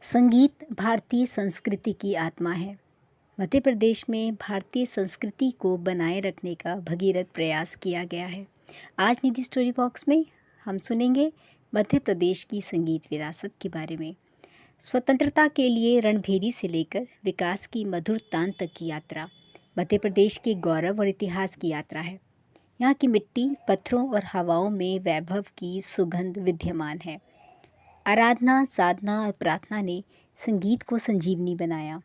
संगीत भारतीय संस्कृति की आत्मा है। मध्य प्रदेश में भारतीय संस्कृति को बनाए रखने का भगीरथ प्रयास किया गया है। आज निधि स्टोरी बॉक्स में हम सुनेंगे मध्य प्रदेश की संगीत विरासत के बारे में। स्वतंत्रता के लिए रणभेरी से लेकर विकास की मधुर तान तक की यात्रा मध्य प्रदेश के गौरव और इतिहास की यात्रा है। यहाँ की मिट्टी, पत्थरों और हवाओं में वैभव की सुगंध विद्यमान है। आराधना, साधना और प्रार्थना ने संगीत को संजीवनी बनाया।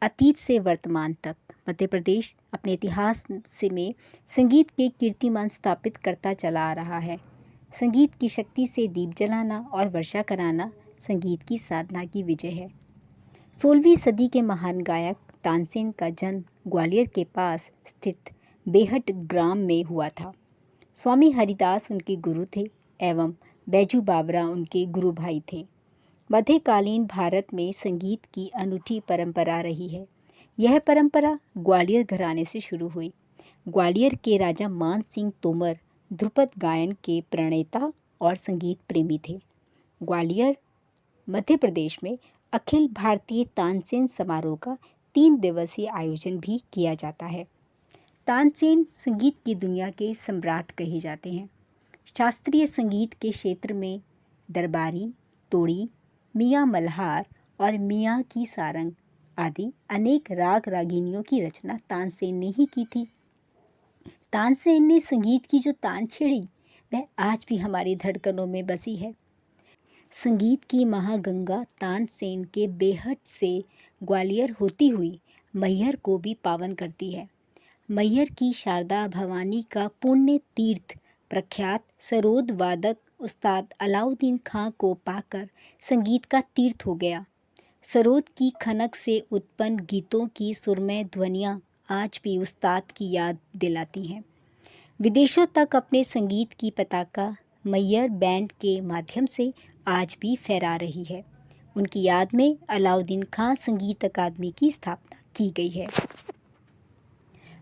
अतीत से वर्तमान तक मध्य प्रदेश अपने इतिहास में संगीत के कीर्तिमान स्थापित करता चला आ रहा है। संगीत की शक्ति से दीप जलाना और वर्षा कराना संगीत की साधना की विजय है। 16वीं सदी के महान गायक तानसेन का जन्म ग्वालियर के पास स्थित बेहट ग्राम में हुआ था। स्वामी हरिदास उनके गुरु थे एवं बैजू बावरा उनके गुरु भाई थे। मध्यकालीन भारत में संगीत की अनूठी परंपरा रही है। यह परंपरा ग्वालियर घराने से शुरू हुई। ग्वालियर के राजा मान सिंह तोमर ध्रुपद गायन के प्रणेता और संगीत प्रेमी थे। ग्वालियर मध्य प्रदेश में अखिल भारतीय तानसेन समारोह का 3 दिवसीय आयोजन भी किया जाता है। तानसेन संगीत की दुनिया के सम्राट कहे जाते हैं। शास्त्रीय संगीत के क्षेत्र में दरबारी, तोड़ी, मियाँ मल्हार और मियाँ की सारंग आदि अनेक राग रागिनियों की रचना तानसेन ने ही की थी। तानसेन ने संगीत की जो तान छेड़ी वह आज भी हमारी धड़कनों में बसी है। संगीत की महागंगा तानसेन के बेहट से ग्वालियर होती हुई मैहर को भी पावन करती है। मैहर की शारदा भवानी का पुण्य तीर्थ प्रख्यात सरोद वादक उस्ताद अलाउद्दीन खां को पाकर संगीत का तीर्थ हो गया। सरोद की खनक से उत्पन्न गीतों की सुरमय ध्वनियाँ आज भी उस्ताद की याद दिलाती हैं। विदेशों तक अपने संगीत की पताका मैहर बैंड के माध्यम से आज भी फहरा रही है। उनकी याद में अलाउद्दीन खां संगीत अकादमी की स्थापना की गई है।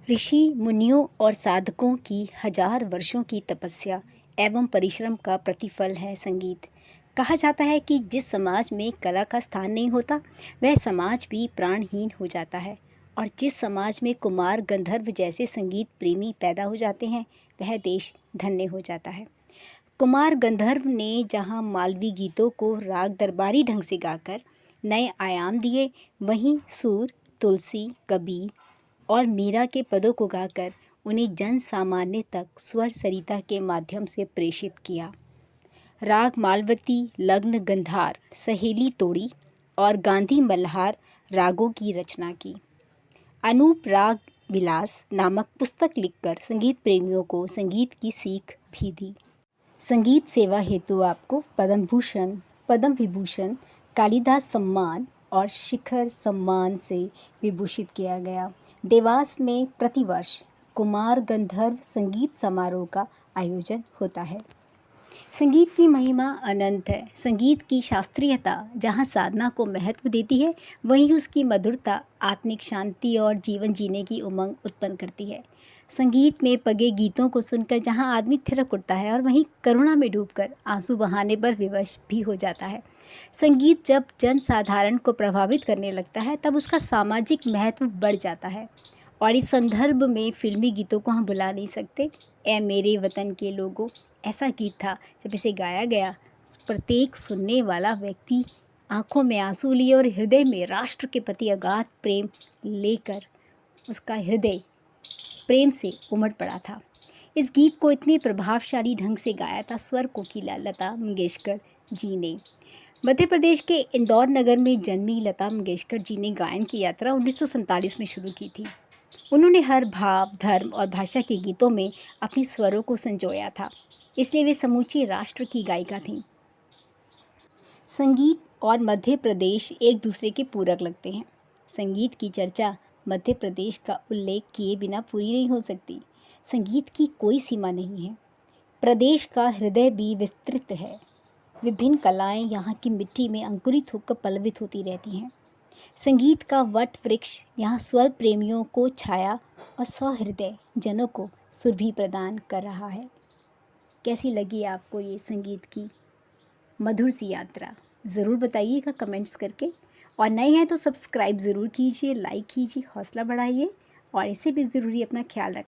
ऋषि मुनियों और साधकों की 1000 वर्षों की तपस्या एवं परिश्रम का प्रतिफल है संगीत। कहा जाता है कि जिस समाज में कला का स्थान नहीं होता वह समाज भी प्राणहीन हो जाता है, और जिस समाज में कुमार गंधर्व जैसे संगीत प्रेमी पैदा हो जाते हैं वह देश धन्य हो जाता है। कुमार गंधर्व ने जहाँ मालवी गीतों को राग दरबारी ढंग से गाकर नए आयाम दिए, वहीं सूर, तुलसी, कबीर और मीरा के पदों को गाकर उन्हें जन सामान्य तक स्वर सरिता के माध्यम से प्रेषित किया। राग मालवती, लग्न गंधार, सहेली तोड़ी और गांधी मल्हार रागों की रचना की। अनूप राग विलास नामक पुस्तक लिखकर संगीत प्रेमियों को संगीत की सीख भी दी। संगीत सेवा हेतु आपको पद्म भूषण, पद्म विभूषण, कालिदास सम्मान और शिखर सम्मान से विभूषित किया गया। देवास में प्रतिवर्ष कुमार गंधर्व संगीत समारोह का आयोजन होता है। संगीत की महिमा अनंत है। संगीत की शास्त्रीयता जहाँ साधना को महत्व देती है, वहीं उसकी मधुरता आत्मिक शांति और जीवन जीने की उमंग उत्पन्न करती है। संगीत में पगे गीतों को सुनकर जहाँ आदमी थिरक उठता है और वहीं करुणा में डूबकर आंसू बहाने पर विवश भी हो जाता है। संगीत जब जन साधारण को प्रभावित करने लगता है तब उसका सामाजिक महत्व बढ़ जाता है, और इस संदर्भ में फिल्मी गीतों को हम भुला नहीं सकते। ए मेरे वतन के लोगों ऐसा गीत था, जब इसे गाया गया प्रत्येक सुनने वाला व्यक्ति आंखों में आंसू लिए और हृदय में राष्ट्र के प्रति अगाध प्रेम लेकर उसका हृदय प्रेम से उमड़ पड़ा था। इस गीत को इतने प्रभावशाली ढंग से गाया था स्वर कोकिला लता मंगेशकर जी ने। मध्य प्रदेश के इंदौर नगर में जन्मी लता मंगेशकर जी ने गायन की यात्रा 1947 में शुरू की थी। उन्होंने हर भाव, धर्म और भाषा के गीतों में अपने स्वरों को संजोया था, इसलिए वे समूचे राष्ट्र की गायिका थीं। संगीत और मध्य प्रदेश एक दूसरे के पूरक लगते हैं। संगीत की चर्चा मध्य प्रदेश का उल्लेख किए बिना पूरी नहीं हो सकती। संगीत की कोई सीमा नहीं है। प्रदेश का हृदय भी विस्तृत है। विभिन्न कलाएं यहाँ की मिट्टी में अंकुरित होकर पल्लवित होती रहती हैं। संगीत का वट वृक्ष यहाँ स्वर प्रेमियों को छाया और सहृदय जनों को सुरभि प्रदान कर रहा है। कैसी लगी आपको ये संगीत की मधुर सी यात्रा? ज़रूर बताइएगा कमेंट्स करके। और नए हैं तो सब्सक्राइब ज़रूर कीजिए, लाइक कीजिए, हौसला बढ़ाइए और इससे भी ज़रूरी अपना ख्याल रखें।